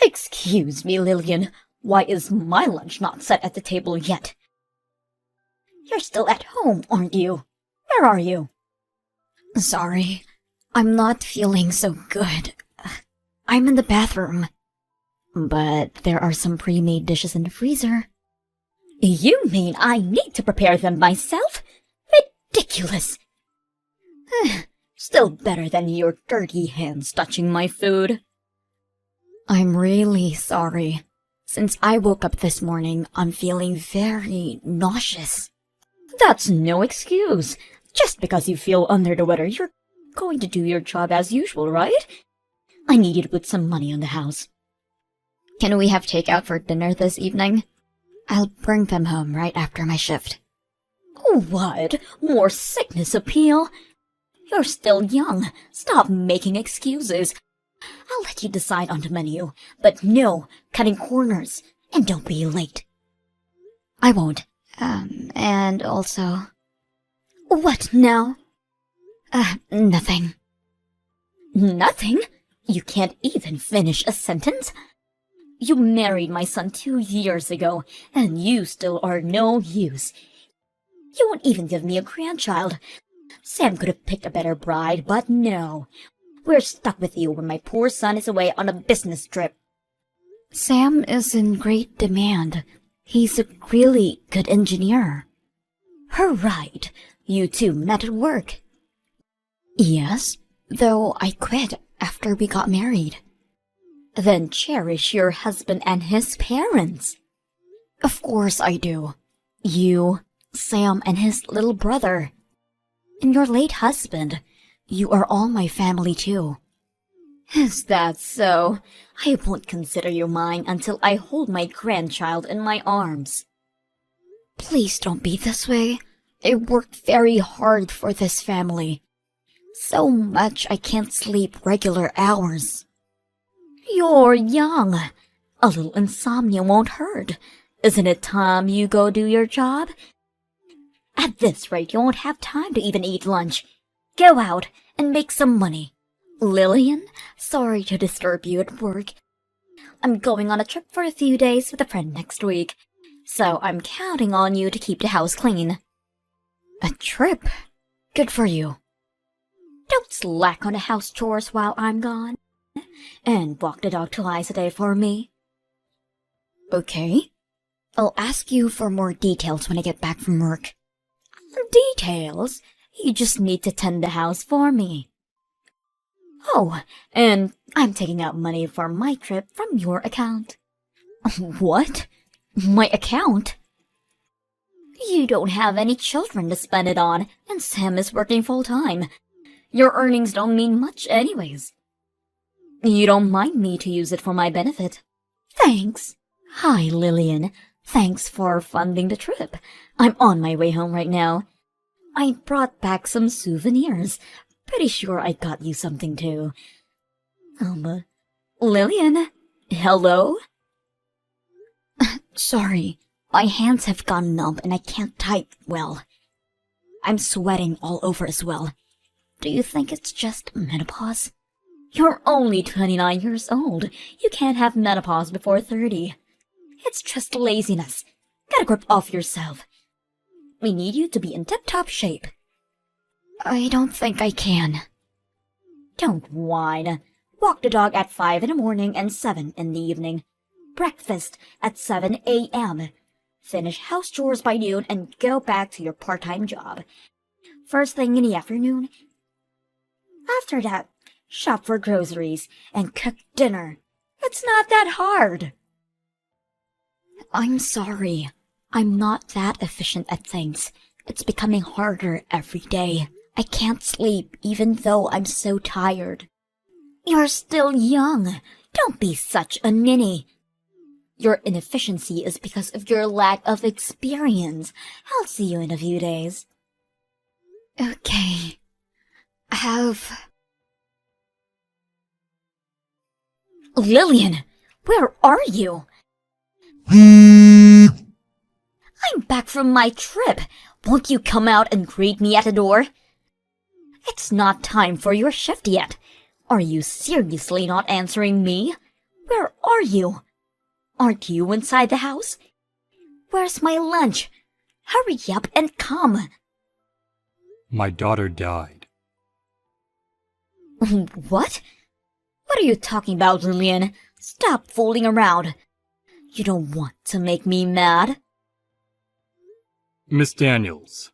Excuse me, Lillian. Why is my lunch not set at the table yet? You're still at home, aren't you? Where are you? Sorry, I'm not feeling so good. I'm in the bathroom. But there are some pre-made dishes in the freezer. You mean I need to prepare them myself? Ridiculous! Still better than your dirty hands touching my food. I'm really sorry. Since I woke up this morning, I'm feeling very nauseous. That's no excuse. Just because you feel under the weather, you're going to do your job as usual, right? I need you to put some money on the house. Can we have takeout for dinner this evening? I'll bring them home right after my shift. What? More sickness appeal? You're still young. Stop making excuses. I'll let you decide on the menu, but no cutting corners, and don't be late. I won't. And also... What now? Nothing. Nothing? You can't even finish a sentence? You married my son 2 years ago, and you still are no use. You won't even give me a grandchild. Sam could have picked a better bride, but no. We're stuck with you when my poor son is away on a business trip. Sam is in great demand. He's a really good engineer. Right. You two met at work. Yes, though I quit after we got married. Then cherish your husband and his parents. Of course I do. You, Sam, and his little brother. And your late husband. You are all my family too. Is that so? I won't consider you mine until I hold my grandchild in my arms. Please don't be this way. I worked very hard for this family. So much I can't sleep regular hours. You're young. A little insomnia won't hurt. Isn't it time you go do your job? At this rate, you won't have time to even eat lunch. Go out and make some money. Lillian, sorry to disturb you at work. I'm going on a trip for a few days with a friend next week, so I'm counting on you to keep the house clean. A trip? Good for you. Don't slack on the house chores while I'm gone. And walk the dog twice a day for me. Okay. I'll ask you for more details when I get back from work. Details? You just need to tend the house for me. Oh, and I'm taking out money for my trip from your account. What? My account? You don't have any children to spend it on, and Sam is working full-time. Your earnings don't mean much anyways. You don't mind me to use it for my benefit. Thanks. Hi, Lillian. Thanks for funding the trip. I'm on my way home right now. I brought back some souvenirs. Pretty sure I got you something too. Lillian? Hello? Sorry, my hands have gone numb and I can't type well. I'm sweating all over as well. Do you think it's just menopause? You're only 29 years old. You can't have menopause before 30. It's just laziness. Get a grip off yourself. We need you to be in tip-top shape. I don't think I can. Don't whine. Walk the dog at 5 in the morning and 7 in the evening. Breakfast at 7 a.m. Finish house chores by noon and go back to your part-time job. First thing in the afternoon. After that, shop for groceries and cook dinner. It's not that hard. I'm sorry. I'm not that efficient at things. It's becoming harder every day. I can't sleep even though I'm so tired. You're still young. Don't be such a ninny. Your inefficiency is because of your lack of experience. I'll see you in a few days. Okay. Lillian, where are you? I'm back from my trip. Won't you come out and greet me at the door? It's not time for your shift yet. Are you seriously not answering me? Where are you? Aren't you inside the house? Where's my lunch? Hurry up and come. My daughter died. What? What are you talking about, Lillian? Stop fooling around. You don't want to make me mad. Miss Daniels,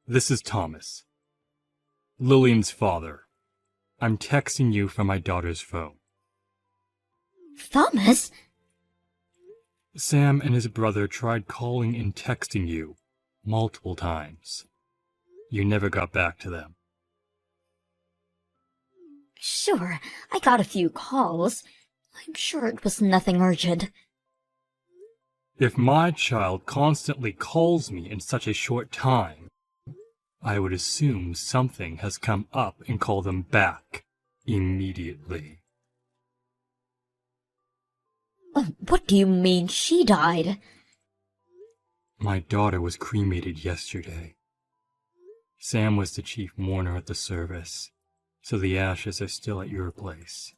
this is Thomas. Lillian's father. I'm texting you from my daughter's phone. Thomas? Sam and his brother tried calling and texting you multiple times. You never got back to them. Sure, I got a few calls. I'm sure it was nothing urgent. If my child constantly calls me in such a short time, I would assume something has come up and call them back immediately. What do you mean she died? My daughter was cremated yesterday. Sam was the chief mourner at the service, so the ashes are still at your place.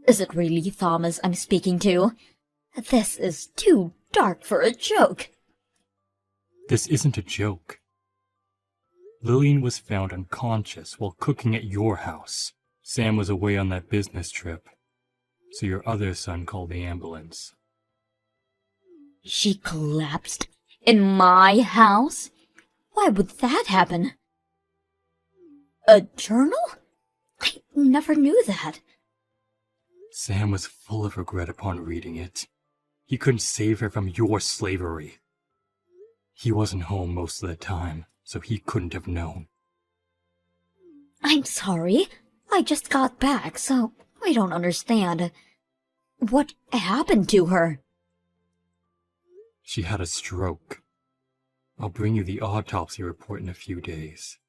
Is it really Thomas I'm speaking to? This is too dark for a joke. This isn't a joke. Lillian was found unconscious while cooking at your house. Sam was away on that business trip, so your other son called the ambulance. She collapsed in my house? Why would that happen? A journal? I never knew that. Sam was full of regret upon reading it. He couldn't save her from your slavery. He wasn't home most of the time, so he couldn't have known. I'm sorry. I just got back, so I don't understand. What happened to her? She had a stroke. I'll bring you the autopsy report in a few days.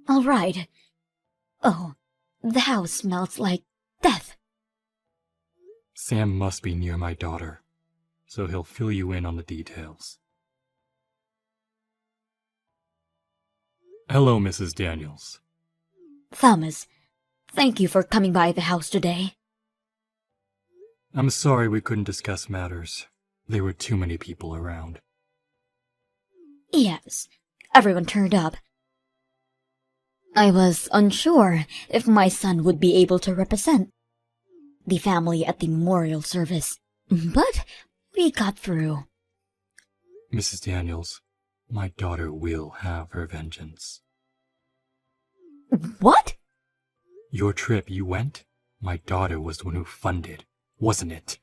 All right. Oh, the house smells like death. Sam must be near my daughter, so he'll fill you in on the details. Hello, Mrs. Daniels. Thomas, thank you for coming by the house today. I'm sorry we couldn't discuss matters. There were too many people around. Yes, everyone turned up. I was unsure if my son would be able to represent the family at the memorial service, but we got through. Mrs. Daniels, my daughter will have her vengeance. What? Your trip you went, my daughter was the one who funded, wasn't it?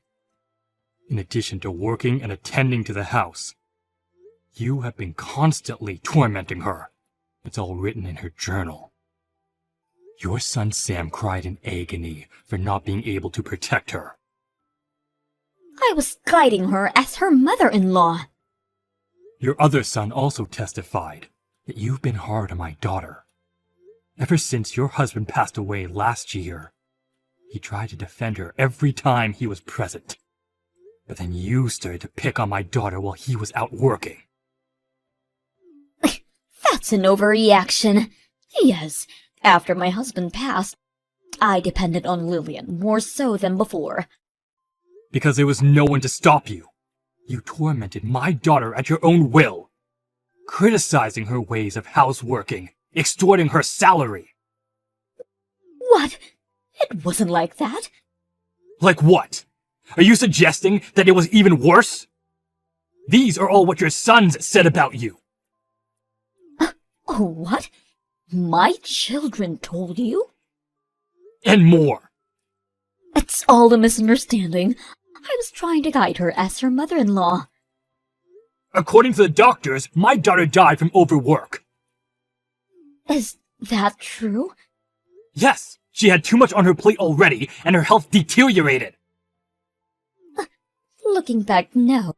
In addition to working and attending to the house, you have been constantly tormenting her. It's all written in her journal. Your son Sam cried in agony for not being able to protect her. I was guiding her as her mother-in-law. Your other son also testified that you've been hard on my daughter. Ever since your husband passed away last year, he tried to defend her every time he was present. But then you started to pick on my daughter while he was out working. That's an overreaction. Yes, after my husband passed, I depended on Lillian more so than before. Because there was no one to stop you. You tormented my daughter at your own will, criticizing her ways of houseworking, extorting her salary. What? It wasn't like that. Like what? Are you suggesting that it was even worse? These are all what your sons said about you. Oh, what? My children told you? And more. It's all a misunderstanding. I was trying to guide her as her mother-in-law. According to the doctors, my daughter died from overwork. Is that true? Yes, she had too much on her plate already, and her health deteriorated. Looking back now,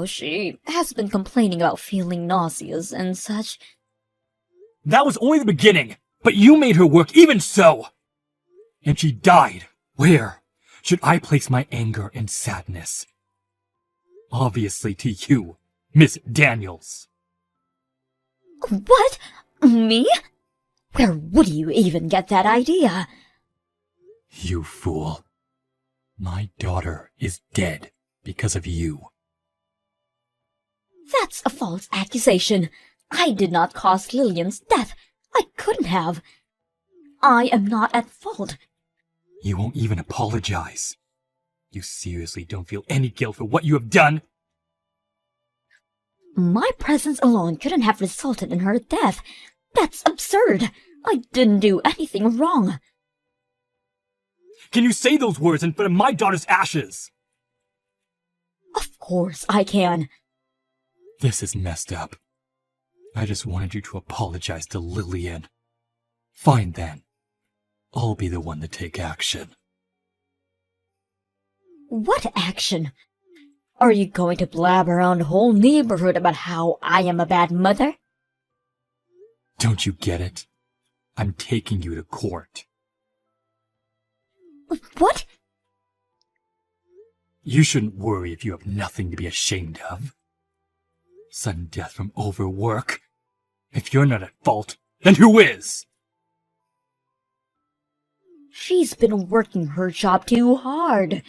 she has been complaining about feeling nauseous and such. That was only the beginning, but you made her work even so. And she died. Where should I place my anger and sadness? Obviously to you, Miss Daniels. What? Me? Where would you even get that idea? You fool. My daughter is dead because of you. That's a false accusation. I did not cause Lillian's death. I couldn't have. I am not at fault. You won't even apologize. You seriously don't feel any guilt for what you have done? My presence alone couldn't have resulted in her death. That's absurd. I didn't do anything wrong. Can you say those words in front of my daughter's ashes? Of course I can. This is messed up. I just wanted you to apologize to Lillian. Fine then. I'll be the one to take action. What action? Are you going to blab around the whole neighborhood about how I am a bad mother? Don't you get it? I'm taking you to court. What? You shouldn't worry if you have nothing to be ashamed of. Sudden death from overwork. If you're not at fault, then who is? She's been working her job too hard.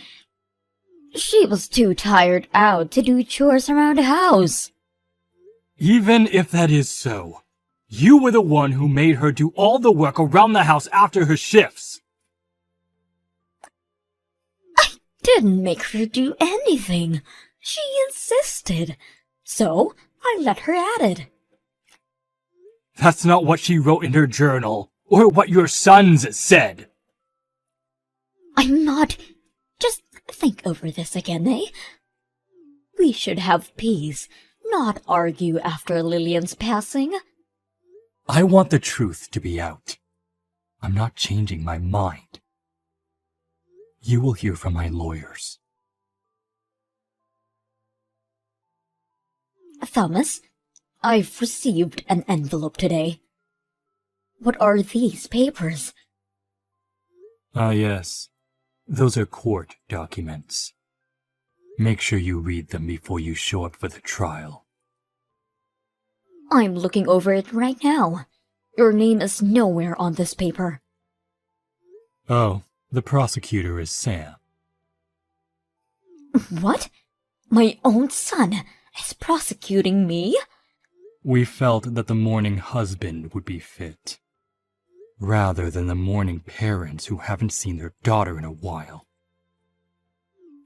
She was too tired out to do chores around the house. Even if that is so, you were the one who made her do all the work around the house after her shifts. Didn't make her do anything. She insisted. So I let her at it. That's not what she wrote in her journal, or what your sons said. I'm not... Just think over this again, eh? We should have peace, not argue after Lillian's passing. I want the truth to be out. I'm not changing my mind. You will hear from my lawyers. Thomas, I've received an envelope today. What are these papers? Ah, yes. Those are court documents. Make sure you read them before you show up for the trial. I'm looking over it right now. Your name is nowhere on this paper. Oh, the prosecutor is Sam. What? My own son is prosecuting me? We felt that the mourning husband would be fit, rather than the mourning parents who haven't seen their daughter in a while.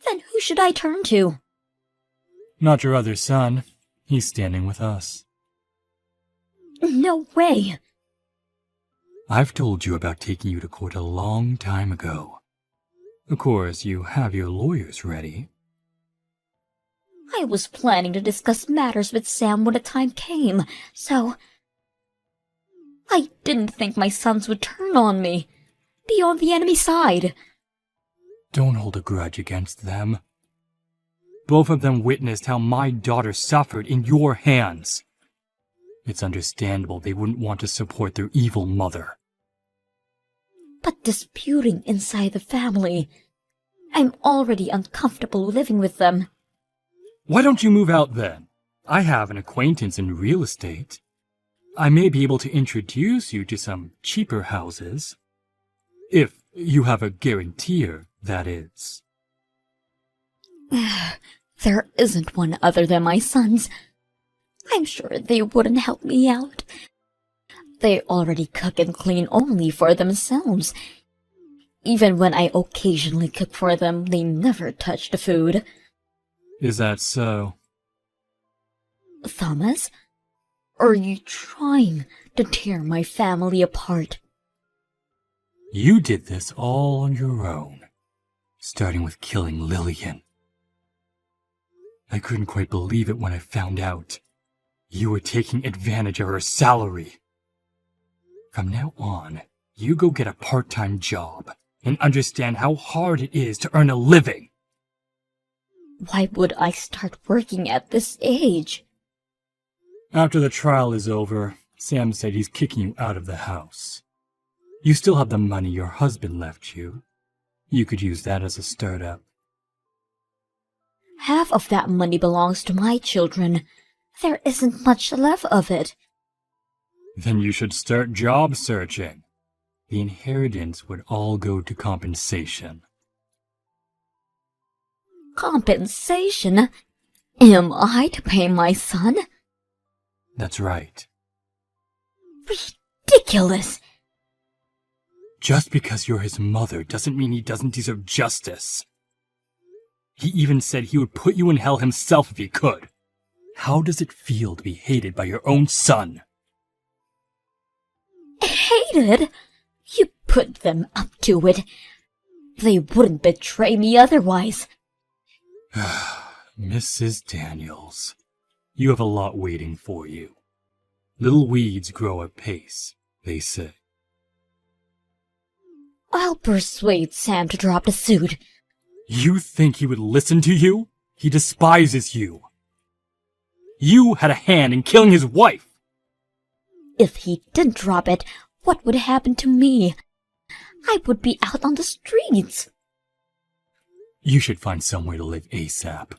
Then who should I turn to? Not your other son. He's standing with us. No way. I've told you about taking you to court a long time ago. Of course, you have your lawyers ready. I was planning to discuss matters with Sam when the time came, so... I didn't think my sons would turn on me. Be on the enemy side. Don't hold a grudge against them. Both of them witnessed how my daughter suffered in your hands. It's understandable they wouldn't want to support their evil mother. But disputing inside the family... I'm already uncomfortable living with them. Why don't you move out then? I have an acquaintance in real estate. I may be able to introduce you to some cheaper houses. If you have a guarantor, that is. There isn't one other than my sons. I'm sure they wouldn't help me out. They already cook and clean only for themselves. Even when I occasionally cook for them, they never touch the food. Is that so? Thomas, are you trying to tear my family apart? You did this all on your own, starting with killing Lillian. I couldn't quite believe it when I found out. You were taking advantage of her salary. From now on, you go get a part-time job and understand how hard it is to earn a living. Why would I start working at this age? After the trial is over, Sam said he's kicking you out of the house. You still have the money your husband left you. You could use that as a startup. Half of that money belongs to my children. There isn't much left of it. Then you should start job searching. the inheritance would all go to compensation. Compensation? Am I to pay my son? That's right. Ridiculous! Just because you're his mother doesn't mean he doesn't deserve justice. He even said he would put you in hell himself if he could. How does it feel to be hated by your own son? Hated? You put them up to it. They wouldn't betray me otherwise. Mrs. Daniels, you have a lot waiting for you. Little weeds grow apace, they say. I'll persuade Sam to drop the suit. You think he would listen to you? He despises you. You had a hand in killing his wife. If he didn't drop it, what would happen to me? I would be out on the streets. You should find somewhere to live ASAP,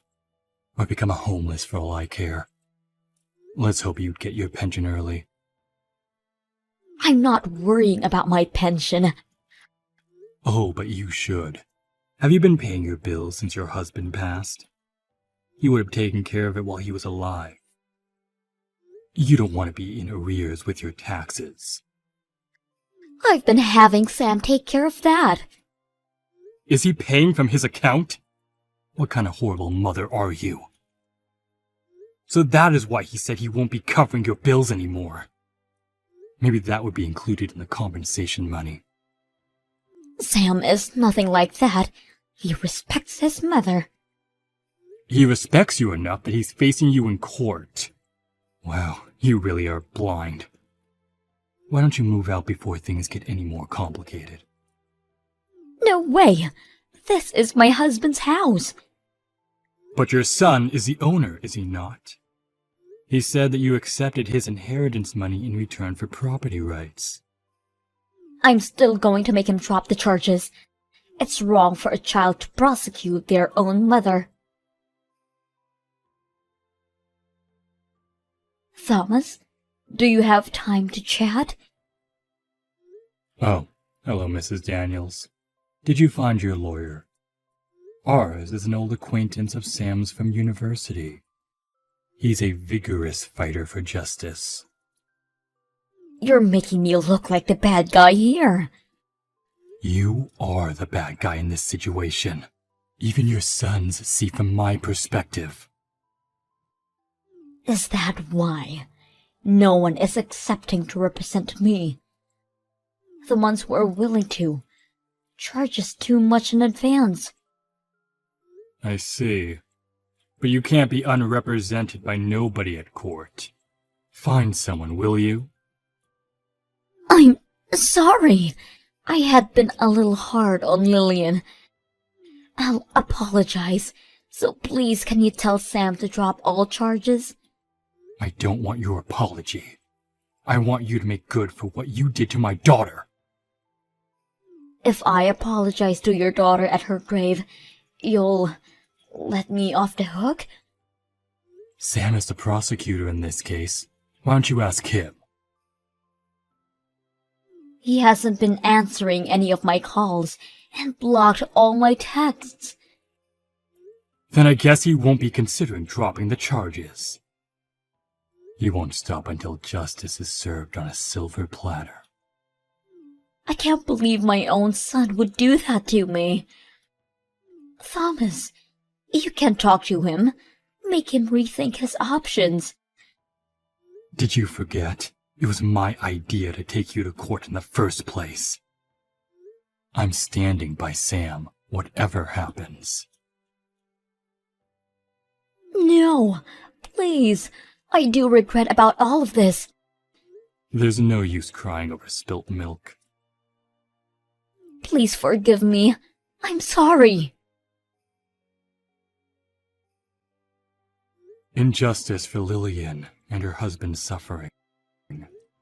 or become a homeless for all I care. Let's hope you'd get your pension early. I'm not worrying about my pension. Oh, but you should. Have you been paying your bills since your husband passed? He would have taken care of it while he was alive. You don't want to be in arrears with your taxes. I've been having Sam take care of that. Is he paying from his account? What kind of horrible mother are you? So that is why he said he won't be covering your bills anymore. Maybe that would be included in the compensation money. Sam is nothing like that. He respects his mother. He respects you enough that he's facing you in court. Wow, you really are blind. Why don't you move out before things get any more complicated? No way! This is my husband's house. But your son is the owner, is he not? He said that you accepted his inheritance money in return for property rights. I'm still going to make him drop the charges. It's wrong for a child to prosecute their own mother. Thomas, do you have time to chat? Oh, hello, Mrs. Daniels. Did you find your lawyer? Ours is an old acquaintance of Sam's from university. He's a vigorous fighter for justice. You're making me look like the bad guy here. You are the bad guy in this situation. Even your sons see from my perspective. Is that why? No one is accepting to represent me. The ones who are willing to charge us too much in advance. I see. But you can't be unrepresented by nobody at court. Find someone, will you? I'm sorry. I had been a little hard on Lillian. I'll apologize. So please can you tell Sam to drop all charges? I don't want your apology. I want you to make good for what you did to my daughter. If I apologize to your daughter at her grave, you'll let me off the hook? Sam is the prosecutor in this case. Why don't you ask him? He hasn't been answering any of my calls and blocked all my texts. Then I guess he won't be considering dropping the charges. He won't stop until justice is served on a silver platter. I can't believe my own son would do that to me. Thomas, you can talk to him. Make him rethink his options. Did you forget? It was my idea to take you to court in the first place. I'm standing by Sam, whatever happens. No, please. I do regret about all of this. There's no use crying over spilt milk. Please forgive me. I'm sorry. In justice for Lillian and her husband's suffering,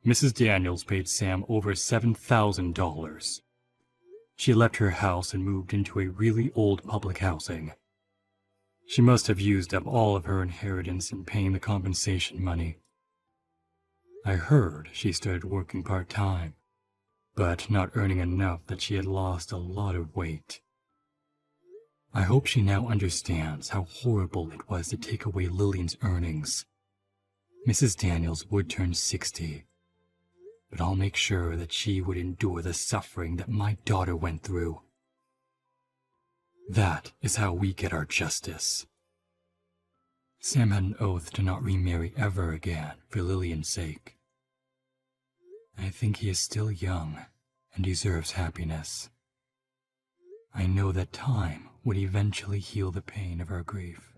Mrs. Daniels paid Sam over $7,000. She left her house and moved into a really old public housing. She must have used up all of her inheritance in paying the compensation money. I heard she started working part-time. but not earning enough that she had lost a lot of weight. I hope she now understands how horrible it was to take away Lillian's earnings. Mrs. Daniels would turn 60, but I'll make sure that she would endure the suffering that my daughter went through. That is how we get our justice. Sam had an oath to not remarry ever again for Lillian's sake. I think he is still young and deserves happiness. I know that time would eventually heal the pain of our grief.